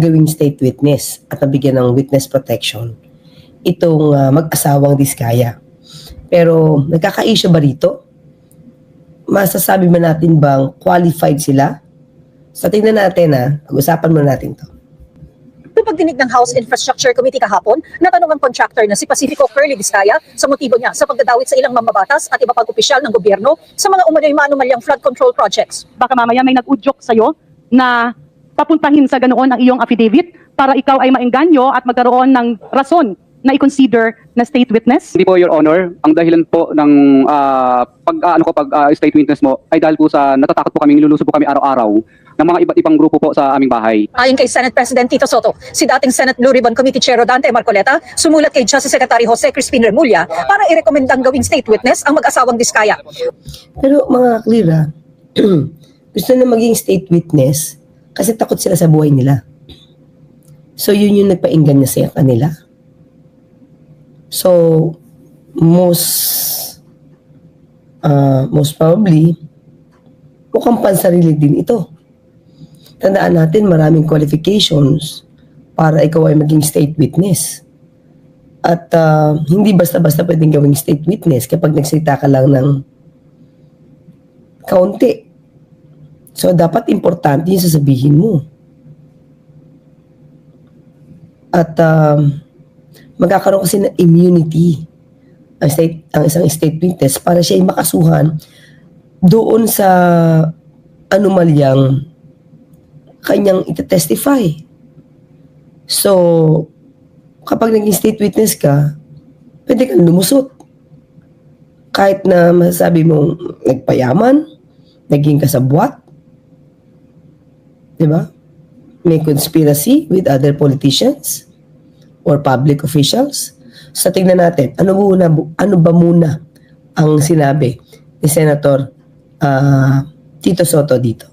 gawing state witness at nabigyan ng witness protection itong mag-asawang Diskaya. Pero nagkaka-issue ba rito? Masasabi ba natin bang qualified sila? So tingnan natin pag-usapan muna natin to. Noong pagdinig ng House Infrastructure Committee kahapon, natanong ang contractor na si Pacifico Curly Diskaya sa motibo niya sa pagdadawit sa ilang mambabatas at iba pang opisyal ng gobyerno sa mga umano'y manumalyang flood control projects. Baka mamaya may nag-udyok sa'yo na papuntahin sa ganoon ang iyong affidavit para ikaw ay maengganyo at magkaroon ng rason na i-consider na state witness? Hindi po, Your Honor. Ang dahilan po ng state witness mo ay dahil po sa natatakot po kami, niluluso po kami araw-araw ng mga iba't ibang grupo po sa aming bahay. Ayon kay Senate President Tito Soto, si dating Senate Blue Ribbon Committee Chair Rodante Marcoleta sumulat kay Justice Secretary Jose Crispin Remulla para irekomendang gawing state witness ang mag-asawang Diskaya. Pero mga clear gusto na maging state witness kasi takot sila sa buhay nila. So yun yung nagpainggan niya sa kanila. So most probably mukhang pansarili din ito. Tandaan natin maraming qualifications para ikaw ay maging state witness. At hindi basta-basta pwedeng gawing state witness kapag nagsalita ka lang ng kaunti. So dapat importante yung sasabihin mo. At magkakaroon kasi ng immunity ang isang state witness para siya ay makasuhan doon sa anomalyang kanyang ite-testify. So, kapag naging state witness ka, pwede kang lumusot. Kahit na masasabi mong nagpayaman, naging kasabwat, di ba? May conspiracy with other politicians or public officials. So, tingnan natin, ano ba muna ang sinabi ni Senator Tito Soto dito?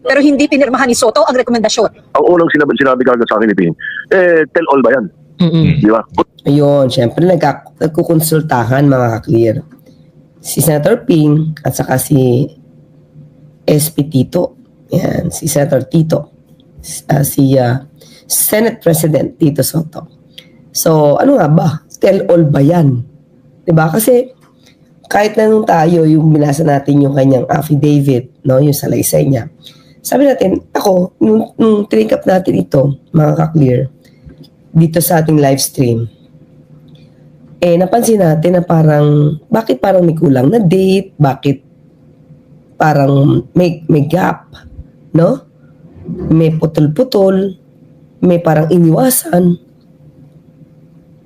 Pero hindi pinirmahan ni Soto ang rekomendasyon. Ang unang sinabi kagad sa akin ni Ping, tell all ba yan? Di ba? Ayun, syempre nagkukonsultahan mga ka-clear. Si Senator Ping at saka si SP Tito. Yan, si Senator Tito. Si Senate President Tito Soto. So, ano nga ba? Tell all ba yan? Diba? Kasi kahit na nung tayo, yung binasa natin yung kanyang affidavit, no, yung salaysay niya. Sabi natin, ako, nung trink up natin ito, mga ka-clear, dito sa ating live stream, napansin natin na bakit parang may kulang na date, bakit parang may gap, no? May putol-putol, may parang iniwasan.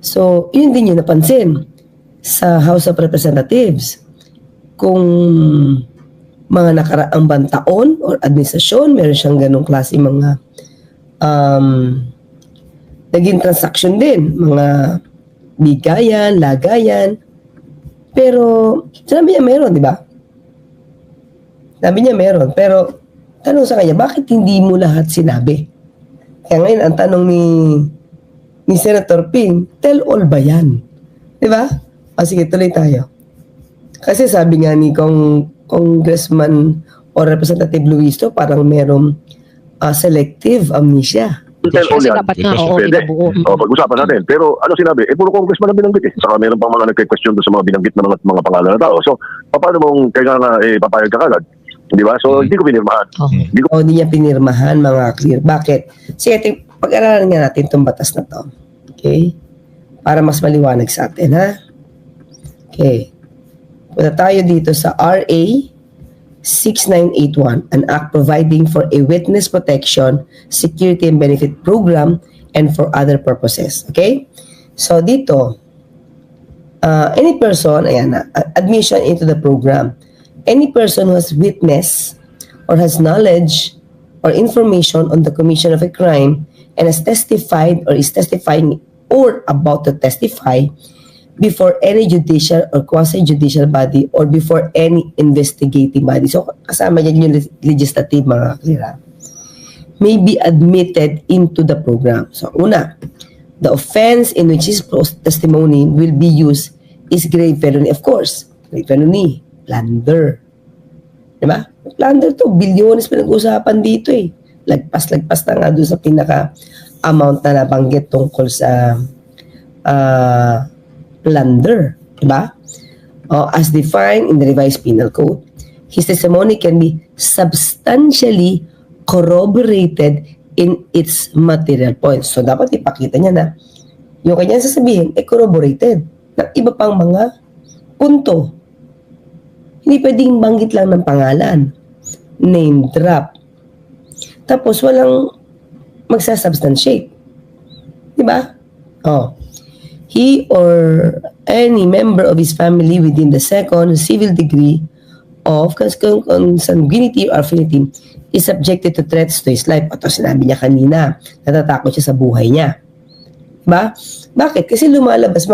So, yun din yung napansin sa House of Representatives. Kung mga nakaraang bang taon or administrasyon, meron siyang ganong klase mga naging transaction din, mga bigayan, lagayan. Pero, sabi niya meron, di ba? Sabi niya meron. Pero, tanong sa kanya, bakit hindi mo lahat sinabi? Kaya ngayon, ang tanong ni Senator Ping, tell all ba yan? Di ba? Sige, tuloy tayo. Kasi sabi nga ni Congressman o Representative Luisto, parang merong selective amnesia. Tell all yan. Dapat nga, Pwede. Pag-usapan natin. Pero ano sinabi? Puro congressman ang binanggit. Saka meron pang mga nagka-question doon sa mga binanggit na mga pangalan na tao. So, paano mong kaya nga papayag ka kagad? Di ba? So, hindi ko pinirmahan. Hindi niya pinirmahan, mga clear. Bakit? Sige, pag-aralan nga natin itong batas na to. Okay? Para mas maliwanag sa atin, ha? Okay. Punta tayo dito sa RA 6981, an act providing for a witness protection, security and benefit program, and for other purposes. Okay? So, dito, any person, admission into the program. Any person who has witnessed or has knowledge or information on the commission of a crime and has testified or is testifying or about to testify before any judicial or quasi-judicial body or before any investigating body. So, kasama niya yung legislative, mga klira, may be admitted into the program. So, una, the offense in which his testimony will be used is grave felony. Of course, grave felony. Plunder. Diba? Plunder to, bilyones pinag-usapan dito eh. Lagpas na nga doon sa pinaka amount na nabanggit tungkol sa plunder, diba? As defined in the revised penal code, his testimony can be substantially corroborated in its material points. So, dapat ipakita niya na yung kanyang sasabihin ay corroborated ng iba pang mga punto. Hindi pwedeng banggit lang ng pangalan, name drop, tapos walang magsasubstantiate. Diba? He or any member of his family within the second civil degree of consanguinity or affinity is subjected to threats to his life. Ito sinabi niya kanina, natatakot siya sa buhay niya. Diba? Bakit? Kasi lumalabas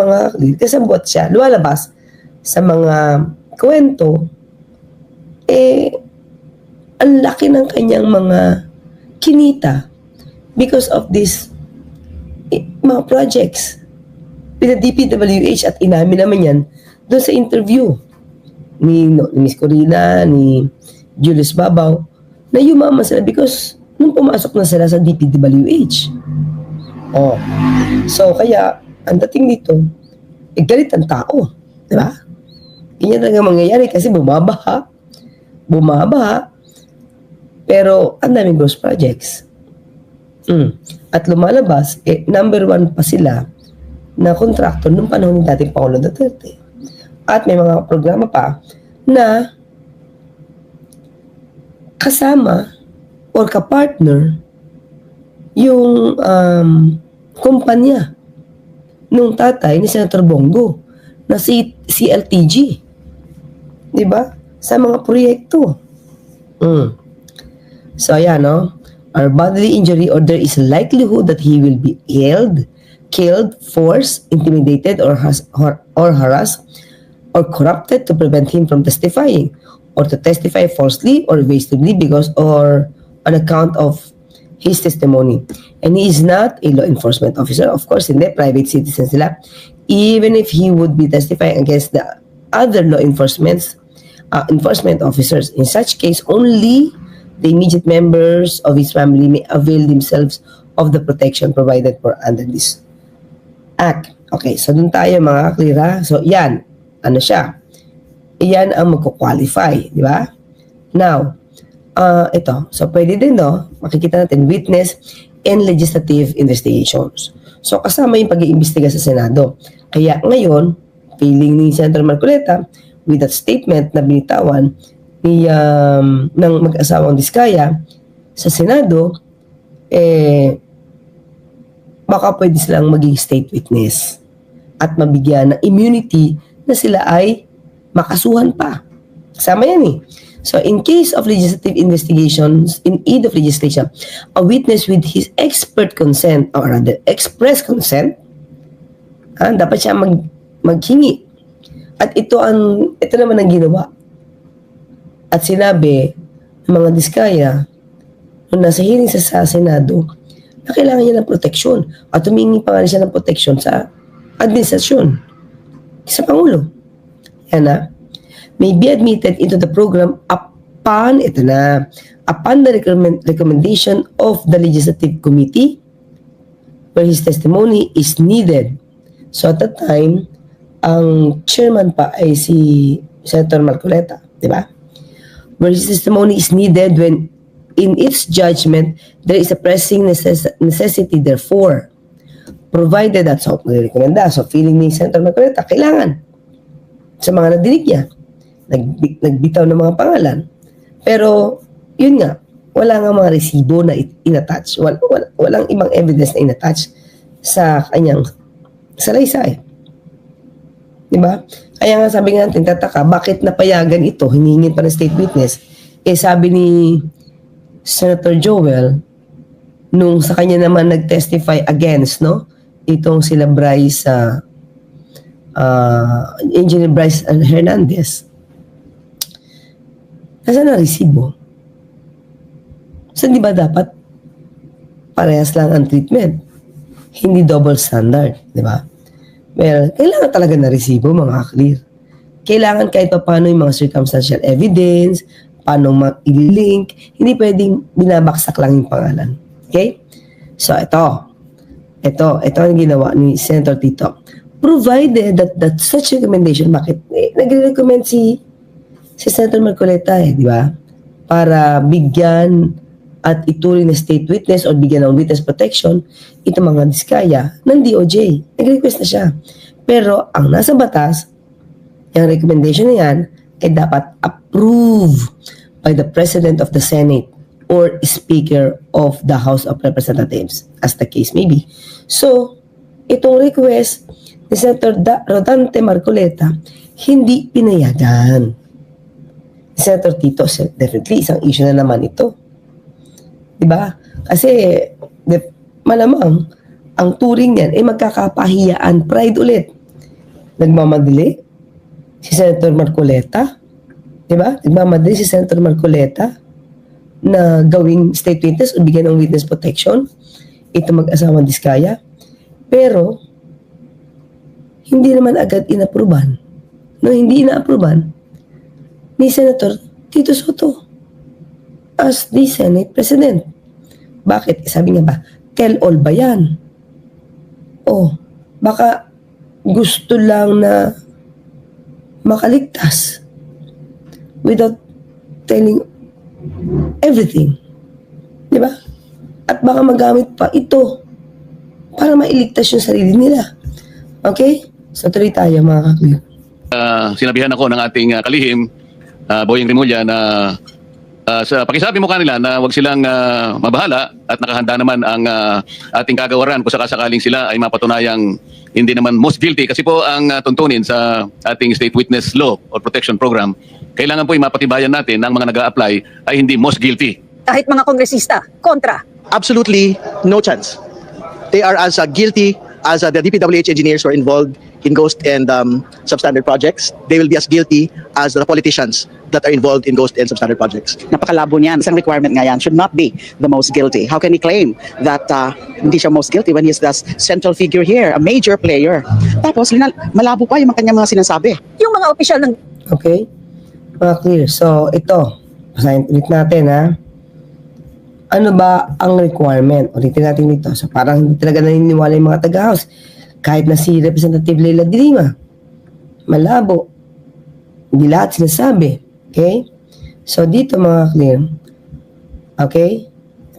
kasabot siya, lumalabas sa mga kwento, ang laki ng kanyang mga kinita because of this mga projects with the DPWH, at inamin naman yan doon sa interview ni Miss Corina, ni Julius Babaw, na yumaman sila because nung pumasok na sila sa DPWH. So kaya ang dating dito, galit ang tao, di ba? Ganyan talaga mangyayari kasi bumabaha, pero ang daming ghost projects. At lumalabas, number 1 pa sila na kontraktor nung panahon ni dating Pangulo Duterte. At may mga programa pa na kasama or kapartner yung kumpanya nung tatay ni Senator Bongo na si CLTG. Diba? Sa mga proyekto. So, ayan, no? Or bodily injury, or there is a likelihood that he will be killed, forced, intimidated, or harassed, or corrupted to prevent him from testifying, or to testify falsely or evasively because or on account of his testimony. And he is not a law enforcement officer. Of course, hindi, private citizen sila. Even if he would be testifying against the other law enforcement officers. In such case, only the immediate members of his family may avail themselves of the protection provided for under this act. Okay, so dun tayo mga klira. So, yan. Ano siya? Yan ang magko-qualify. Di ba? Now, ito. So, pwede din, no? Makikita natin, witness in legislative investigations. So, kasama yung pag-iimbestiga sa Senado. Kaya ngayon, feeling ni Senator Marcoleta, with that statement na binitawan ng mag-asawang Diskaya sa Senado, baka pwede silang maging state witness at mabigyan ng immunity na sila ay makasuhan pa. Kasama yan eh. So, in case of legislative investigations, in aid of legislation, a witness with his expert consent, or rather, express consent, dapat siya maghingi. At ito naman ang ginawa. At sinabi ng mga Diskaya, nung nasa hearing sa Senado, na kailangan niya ng proteksyon. At humingi pa nga siya ng proteksyon sa administrasyon, sa Pangulo. Yan na. May be admitted into the program upon the recommendation of the Legislative Committee where his testimony is needed. So at that time, ang chairman pa ay si Senator Marcoleta, di ba? Where his testimony is needed when in its judgment there is a pressing necessity therefore, provided that, so nire-recommenda, so feeling ni Senator Marcoleta, kailangan sa mga nadinig niya, nagbitaw ng mga pangalan. Pero, yun nga, wala nga mga resibo na inattach. Walang ibang evidence na inattach sa kanyang salaysay. Diba? Kaya nga sabi nga natin, tataka, bakit napayagan ito, hinihingin pa ng state witness? Sabi ni Senator Joel, nung sa kanya naman nag-testify against, no? Itong sila Bryce, Engineer Bryce Hernandez, nasaan na resibo? So, di ba dapat parehas lang ang treatment? Hindi double standard, di ba? Well, kailangan talaga na resibo, mga clear. Kailangan kahit pa paano yung mga circumstantial evidence, paano ma-link, hindi pwedeng binabaksak lang yung pangalan. Okay? So, ito. ito ang ginawa ni Senator Tito. Provided that such recommendation, bakit? Nagre-recommend si Senator Marcoleta di ba? Para bigyan at ituring na state witness o bigyan ng witness protection itong mga diskaya ng DOJ. Nag-request na siya. Pero ang nasa batas, yung recommendation na yan ay dapat approve by the President of the Senate or Speaker of the House of Representatives, as the case may be. So, itong request ni Senator Rodante Marcoleta, hindi pinayagan. Senator Tito, definitely, isang issue na naman ito. Diba? Kasi, malamang, ang turing niyan ay magkakapahiyaan, pride ulit. Nagmamadali si Senator Marcoleta, diba? Nagmamadali si Senator Marcoleta na gawing state witness o bigyan ng witness protection ito mag-asawang diskaya, pero hindi naman agad inapruban. No, hindi inaaproban ni Senator Tito Soto as the Senate President. Bakit? Sabi nga ba, tell all ba yan? O, baka gusto lang na makaligtas without telling everything. Di ba? At baka magamit pa ito para mailigtas yung sarili nila. Okay? So, tuloy tayo mga kakliw. Sinabihan ako ng ating kalihim, Boyeng Rimulya, na pakisabi mo kanila na wag silang mabahala at nakahanda naman ang ating kagawaran kung sakasakaling sila ay mapatunayang hindi naman most guilty. Kasi po ang tuntunin sa ating state witness law or protection program, kailangan po mapatibayan natin na ang mga nag-a-apply ay hindi most guilty. Kahit mga kongresista, kontra. Absolutely no chance. They are as guilty as the DPWH engineers who are involved in ghost and substandard projects. They will be as guilty as the politicians that are involved in ghost and substandard projects. Napakalabo niyan. Isang requirement nga yan should not be the most guilty. How can he claim that hindi siya most guilty when he's the central figure here, a major player? Tapos, malabo pa yung kanyang mga sinasabi. Yung mga opisyal ng Okay? Mga clear. So, ito. Basahin ulit natin, ha? Ano ba ang requirement? Ulitin natin dito. So, parang hindi talaga naniniwala yung mga taga-house. Kahit na si Representative Leila de Lima. Malabo. Hindi lahat sinasabi. Okay? So, dito mga clear. Okay?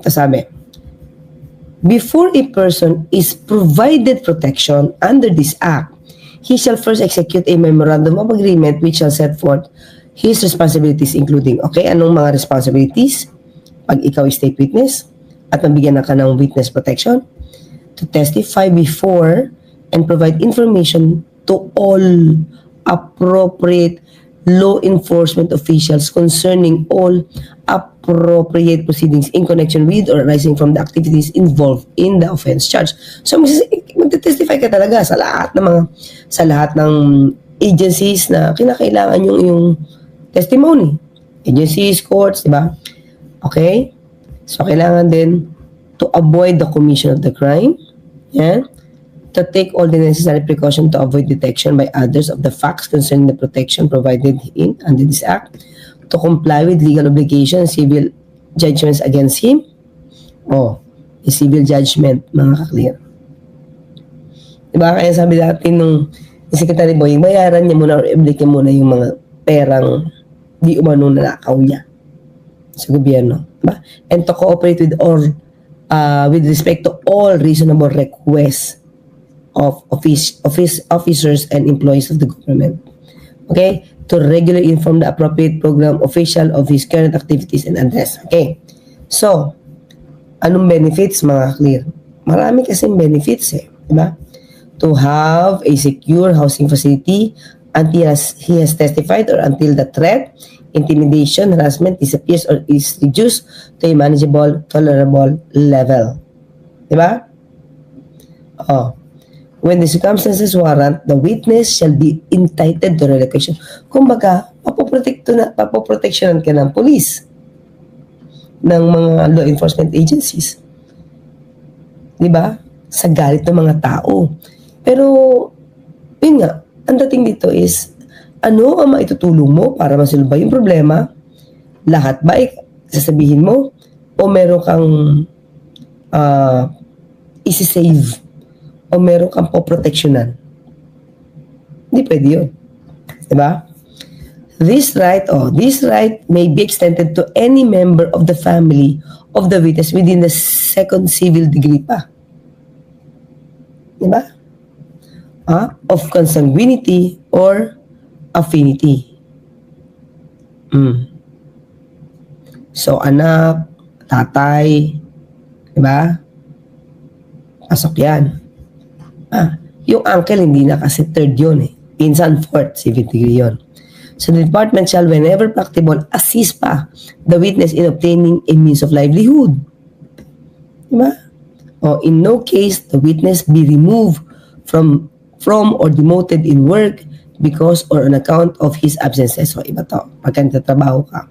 Ito sabi. Before a person is provided protection under this act, he shall first execute a memorandum of agreement which shall set forth his responsibilities including, okay, anong mga responsibilities pag ikaw is state witness at mabigyan na ka ng witness protection, to testify before and provide information to all appropriate law enforcement officials concerning all appropriate proceedings in connection with or arising from the activities involved in the offense charge. So magte-testify ka talaga sa lahat ng agencies na kinakailangan yung testimony. Agencies, courts, di ba? Okay? So kailangan din to avoid the commission of the crime. Yan. To take all the necessary precaution to avoid detection by others of the facts concerning the protection provided in under this act, to comply with legal obligations, civil judgments against him. Oh, a civil judgment, mga kaklear. Diba? Kaya sabi natin nung Secretary Boy, bayaran niya muna or i-obligate niya muna yung mga perang di umano nakaw niya sa gobyerno. Diba? And to cooperate with all, with respect to all reasonable requests of officers and employees of the government. Okay? To regularly inform the appropriate program official of his current activities and address. Okay? So, anong benefits, mga clear? Marami kasing benefits eh. Diba? To have a secure housing facility until he has testified or until the threat, intimidation, harassment disappears or is reduced to a manageable, tolerable level. Diba? Oh. When the circumstances warrant, the witness shall be entitled to relocation. Kumbaga, papoproteksyonan ka ng police, ng mga law enforcement agencies. Diba? Sa galit ng mga tao. Pero, yun nga, ang dating dito is, ano ang maitutulong mo para masolba yung problema? Lahat ba ay sasabihin mo? O meron kang isi-save o meron kang poproteksyonan. Hindi pwede yun. Diba? This right may be extended to any member of the family of the witness within the second civil degree pa. Diba? Of consanguinity or affinity. So, anak, tatay, diba? Pasok yan. Yung uncle, hindi na kasi third yun eh. Pinsan, fourth, civil degree yun. So, the department shall, whenever practicable, assist pa the witness in obtaining a means of livelihood. Diba? O, in no case, the witness be removed from or demoted in work because or on account of his absences. So, iba to. Pagka nagtatrabaho ka.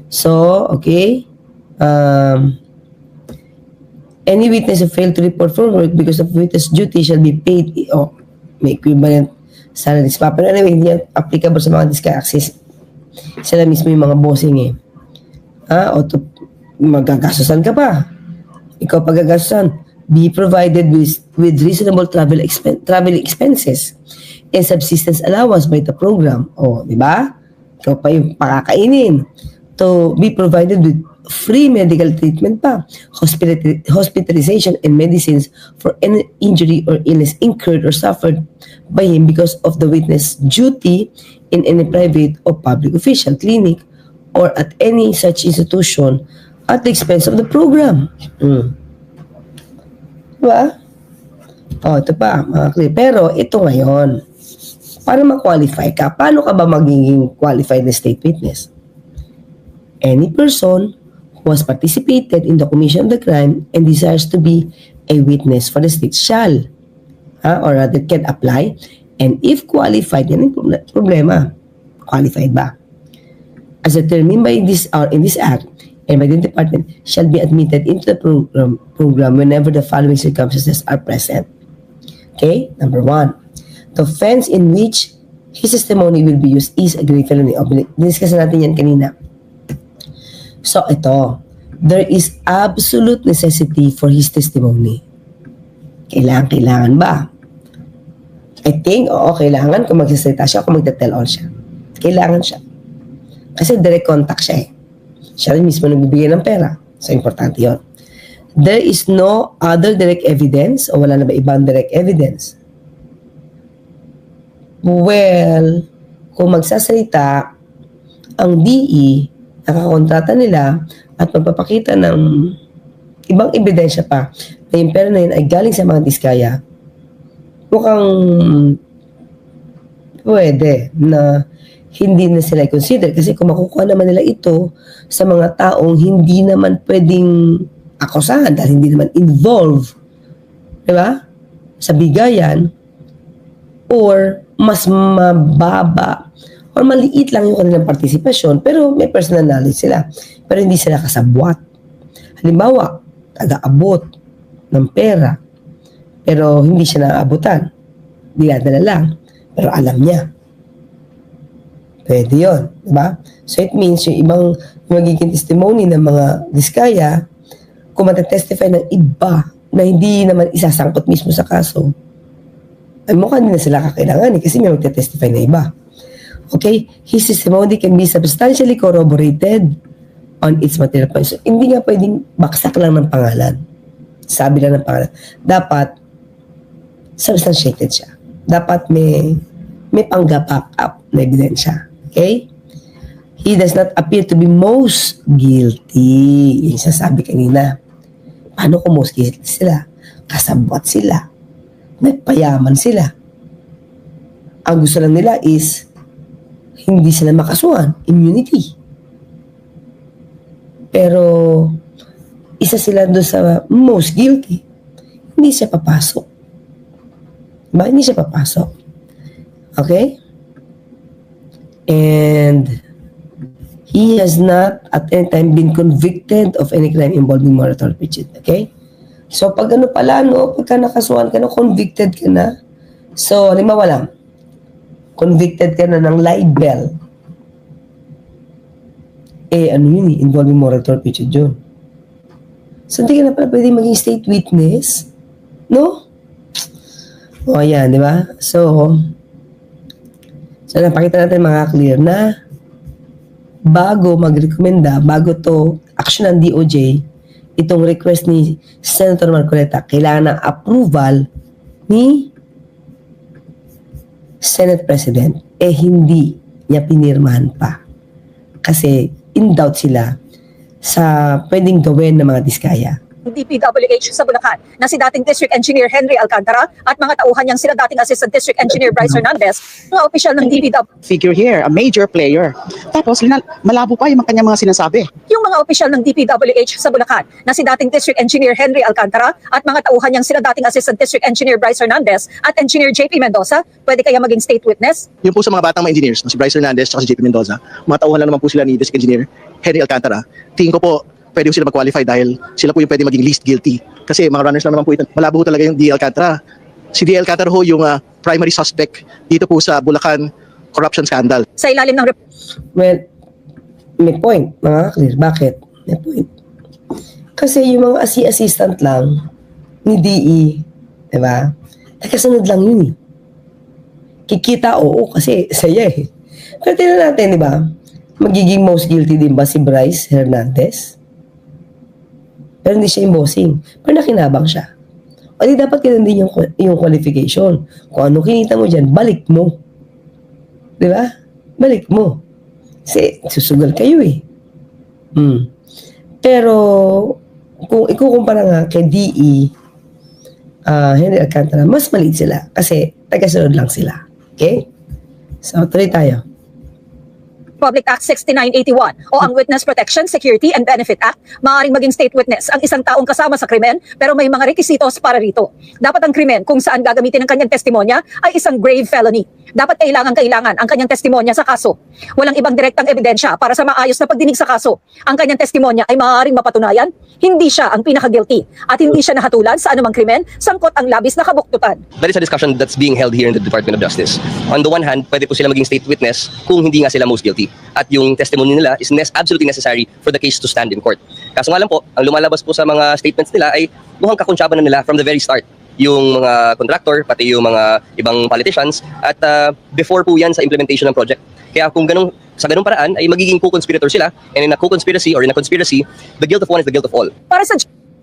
So, okay. Any witness who failed to report for work because of witness duty shall be paid may equivalent salaries pa. Pero anyway, hindi yan applicable sa mga disc-access. Sila mismo yung mga bossing eh. Magagastusan ka pa. Ikaw pagagastusan. Be provided with reasonable travel expenses and subsistence allowance by the program. Di ba? Ikaw pa yung pakakainin. To be provided with free medical treatment pa, hospitalization and medicines for any injury or illness incurred or suffered by him because of the witness duty in any private or public official clinic or at any such institution at the expense of the program. Diba? Ito pa, mga clear. Pero ito ngayon, para ma-qualify ka, paano ka ba magiging qualified na state witness? Any person who has participated in the commission of the crime and desires to be a witness for the state shall, or rather can apply, and if qualified, yan yung problema. Qualified ba? As determined by this or in this act, and by the department, shall be admitted into the program whenever the following circumstances are present. Okay? Number 1, the offense in which his testimony will be used is a grave felony. Diniscuss natin yan kanina. So, ito. There is absolute necessity for his testimony. Kailangan ba? I think, kailangan kung magsasalita siya, kung magta-tell all siya. Kailangan siya. Kasi direct contact siya eh. Siya rin mismo nagbibigay ng pera. So, importante yun. There is no other direct evidence o wala na ba ibang direct evidence? Well, kung magsasalita, ang DE, nakakontrata nila at magpapakita ng ibang ebidensya pa na yung pera na yun ay galing sa mga diskaya, mukhang pwede na hindi na sila i-consider kasi kung makukuha naman nila ito sa mga taong hindi naman pwedeng akusahan dahil hindi naman involved, di ba? Sa bigayan or mas mababa or maliit lang yung kanilang partisipasyon pero may personal knowledge sila pero hindi sila kasabwat. Halimbawa, taga-abot ng pera pero hindi siya naaabutan. Dinadala lang pero alam niya. Pwede yun, di ba? So it means yung ibang magiging testimony ng mga diskaya, kung matetestify ng iba na hindi naman isasangkot mismo sa kaso, ay mukhang hindi na sila kakailangan kasi may magtetestify na iba. Okay? His testimony can be substantially corroborated on its material points. So, hindi nga pwedeng baksak lang ng pangalan. Sabi lang ng pangalan. Dapat substantiated siya. Dapat may pang-back up na ebidensya. Okay? He does not appear to be most guilty. Yung sasabi kanina. Paano kung most guilty sila? Kasabwat sila. Nagpayaman sila. Ang gusto lang nila is hindi sila makasuhan. Immunity. Pero isa sila doon sa most guilty. Hindi siya papasok. Diba? Hindi siya papasok. Okay? And he has not at any time been convicted of any crime involving moral turpitude. Okay? So, pag ano pala, no? Pagka nakasuhan ka na, convicted ka na. So, halimbawa lang, convicted ka na ng libel. Ano yun eh? Involving moral turpitude yun. So, hindi ka na pala pwede maging state witness. No? O yan, di ba? So napakita natin mga clear na bago magrekomenda, bago to action ng DOJ, itong request ni Senator Marcoleta, kailangan ng approval ni Senate President. Hindi niya pinirmahan pa. Kasi in doubt sila sa pwedeng gawin ng mga diskaya. DPWH sa Bulacan na si dating District Engineer Henry Alcantara at mga tauhan niyang sila dating Assistant District Engineer Bryce Hernandez, mga opisyal ng DPWH. Figure here, a major player. Tapos malabo pa yung kanyang mga sinasabi. Yung mga opisyal ng DPWH sa Bulacan na si dating District Engineer Henry Alcantara at mga tauhan niyang sila dating Assistant District Engineer Bryce Hernandez at Engineer JP Mendoza, pwede kaya maging state witness? Yung po sa mga batang mga engineers, si Bryce Hernandez at si JP Mendoza, mga tauhan lang naman po sila ni District Engineer Henry Alcantara. Tingin ko po, pwede sila mag-qualify dahil sila po yung pwede maging least guilty. Kasi mga runners lang naman po ito. Malabo ho talaga yung D. Alcantara. Si D. Alcantara ho yung primary suspect dito po sa Bulacan corruption scandal. Sa ilalim ng Well, may point, mga clear. Bakit? May point. Kasi yung mga assistant lang ni DE, di ba? Nakasunod lang yun eh. Kikita, oo, kasi saya eh. Pero tingnan natin, di ba? Magiging most guilty din ba si Bryce Hernandez? Pero hindi siya yung bossing. Pero nakinabang siya. O di dapat ganun din yung qualification. Kung ano kinita mo dyan, balik mo. Di ba? Balik mo. Kasi susugal kayo eh. Pero kung ikukumpara nga kay DE, Henry Alcantara, mas maliit sila. Kasi tagasunod lang sila. Okay? So, tuloy tayo. Public Act 6981 o ang Witness Protection, Security and Benefit Act, maaaring maging state witness ang isang taong kasama sa krimen pero may mga rekisitos para rito. Dapat ang krimen kung saan gagamitin ang kanyang testimonya ay isang grave felony. Dapat kailangan ang kanyang testimonya sa kaso. Walang ibang direktang ebidensya para sa maayos na pagdinig sa kaso. Ang kanyang testimonya ay maaaring mapatunayan, hindi siya ang pinaka-guilty at hindi siya nahatulan sa anumang krimen, sangkot ang labis na kabuktutan. That is a discussion that's being held here in the Department of Justice. On the one hand, pwede po sila maging state witness kung hindi nga sila most guilty. At yung testimony nila is absolutely necessary for the case to stand in court. Kaso nga lang po, ang lumalabas po sa mga statements nila ay mukhang kakonsyaba na nila from the very start. Yung mga contractor, pati yung mga ibang politicians, at before po yan sa implementation ng project. Kaya kung sa ganung paraan ay magiging co-conspirator sila, and in a co-conspiracy or in a conspiracy, the guilt of one is the guilt of all. Para sa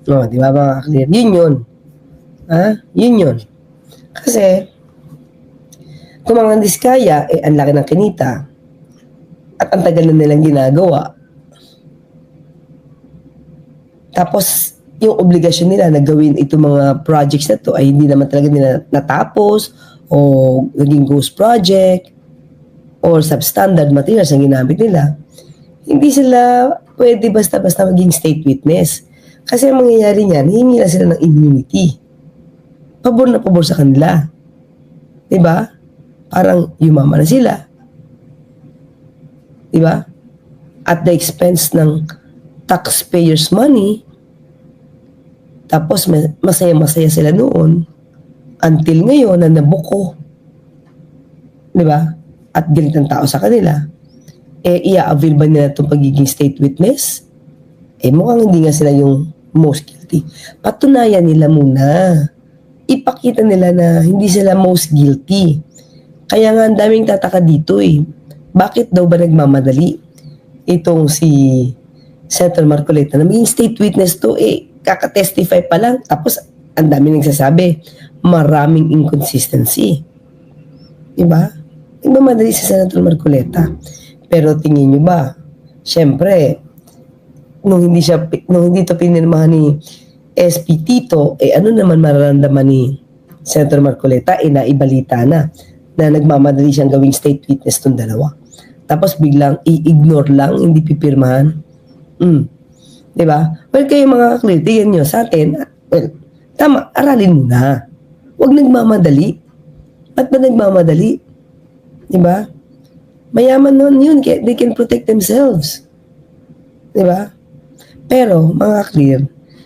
No, di ba mga clear? Yun yun. Yun yun. Kasi, kung mga diskaya, ang laki ng kinita, at ang tagal na nilang ginagawa. Tapos, yung obligasyon nila na gawin itong mga projects na to ay hindi naman talaga nila natapos o naging ghost project or substandard materials ang ginamit nila. Hindi sila pwede basta-basta maging state witness. Kasi ang mangyayari niyan, hihingi na sila ng immunity. Pabor na pabor sa kanila. Diba? Parang yumama na sila. Diba? At the expense ng taxpayers' money. Tapos masaya-masaya sila noon until ngayon na nabuko. Diba? At galit ng tao sa kanila. Ia-avail ba nila itong pagiging state witness? Mukhang hindi nga sila yung most guilty. Patunayan nila muna. Ipakita nila na hindi sila most guilty. Kaya nga ang daming tataka dito eh. Bakit daw ba nagmamadali itong si Senator Marcoleta na maging state witness to kakatestify pa lang tapos ang dami nagsasabi maraming inconsistency. Diba? Nagmamadali si Senator Marcoleta. Pero tingin nyo ba, syempre, nung hindi ito pinirmahan ni SP Tito, ano naman mararamdaman ni Senator Marcoleta? Naibalita na nagmamadali siyang gawing state witness tong dalawa. Tapos biglang i-ignore lang, hindi pipirmahan. Diba? Well, kayo mga clear, tingnan nyo sa atin, well, tama, aralin mo na. Huwag nagmamadali. Ba't ba nagmamadali? Diba? Mayaman nun yun, they can protect themselves. Diba? Pero, mga clear,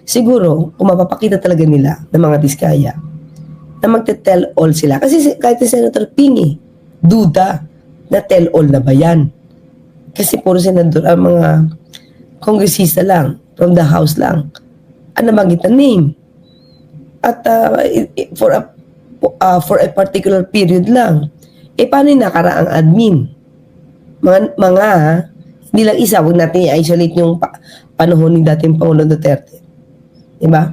siguro, kung mapapakita talaga nila ng mga diskaya, na magte-tell all sila. Kasi kahit si Senator Ping, duda na tell all na ba yan? Kasi puro senador, ang mga kongresista lang, from the house lang, ang nabanggit na name. At for a particular period lang. Paano yung nakaraang admin? Mga hindi lang isa, huwag natin i-isolate yung panahon ni dating Pangulong Duterte. Diba?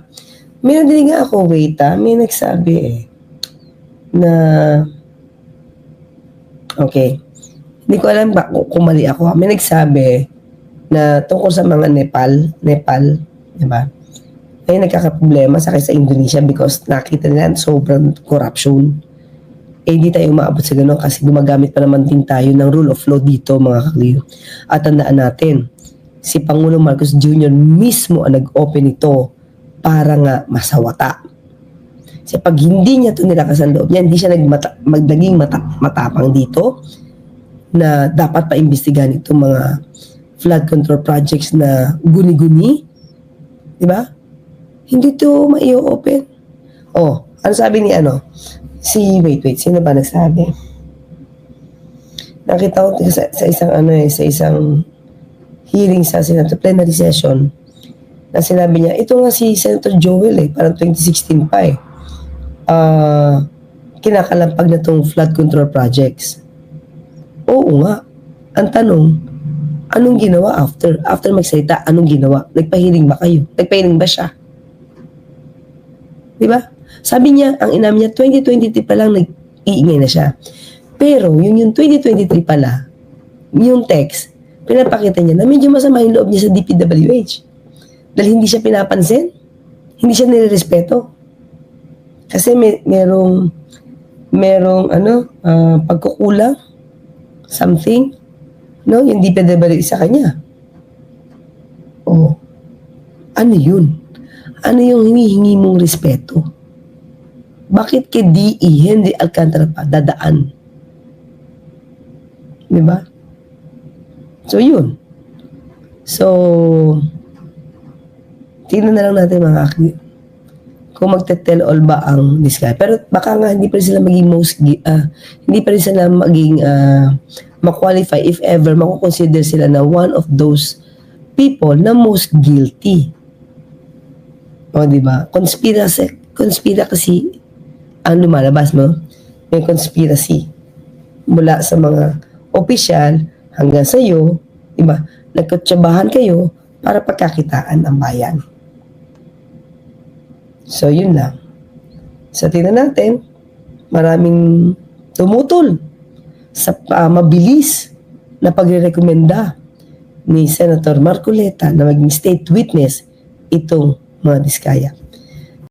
May nadinig nga ako, may nagsabi na, okay, hindi ko alam ba kung mali ako. May nagsabi na tungkol sa mga Nepal, diba? Ay nagkakaproblema sa Indonesia because nakita nila sobrang corruption. Hindi tayo umaabot sa ganun kasi gumagamit pa naman din tayo ng rule of law dito, mga kakliyo. At tandaan natin, si Pangulong Marcos Jr. mismo ang nag-open ito para nga masawata. Kasi pag hindi niya ito nilakas ang loob niya, hindi siya naging matapang dito na dapat paimbestigahan itong mga flood control projects na guni-guni. Diba? Hindi ito mai-open. Ano sabi ni wait, sino ba nagsabi? Nakita ko sa isang hearing sa Senate plenary session na sinabi niya, ito nga si Senator Joel parang 2016 pa kinakalampag na tong flood control projects. Oo nga. Ang tanong, anong ginawa after? After magsalita, anong ginawa? Nagpahiling ba kayo? Nagpahiling ba siya? Diba? Sabi niya, ang inamin niya, 2023 pa lang nag-iingay na siya. Pero, yung 2023 pala, yung text, pinapakita niya na medyo masama yung loob niya sa DPWH. Dahil hindi siya pinapansin. Hindi siya nirerespeto. Kasi merong pagkukulang, something, no? Yung DPWH sa kanya. Ano yun? Ano yung hinihingi mong respeto? Bakit kay DE Henry Alcantara pa dadaan? Diba? So, yun. So, tingnan na lang natin mga kakli. Kung magte-tell all ba ang Diskaya. Pero baka nga hindi pa rin sila maging hindi pa rin sila maging ma-qualify if ever makukonsider sila na one of those people na most guilty. Diba? Conspiracy ang lumalabas mo. May conspiracy mula sa mga opisyal hanggang sa iyo, diba? Nagkutsabahan kayo para pagkakitaan ang bayan. So, yun lang. So, tingnan natin, maraming tumutol sa mabilis na pagre-rekomenda ni Senator Marcoleta na maging state witness itong mga Diskaya.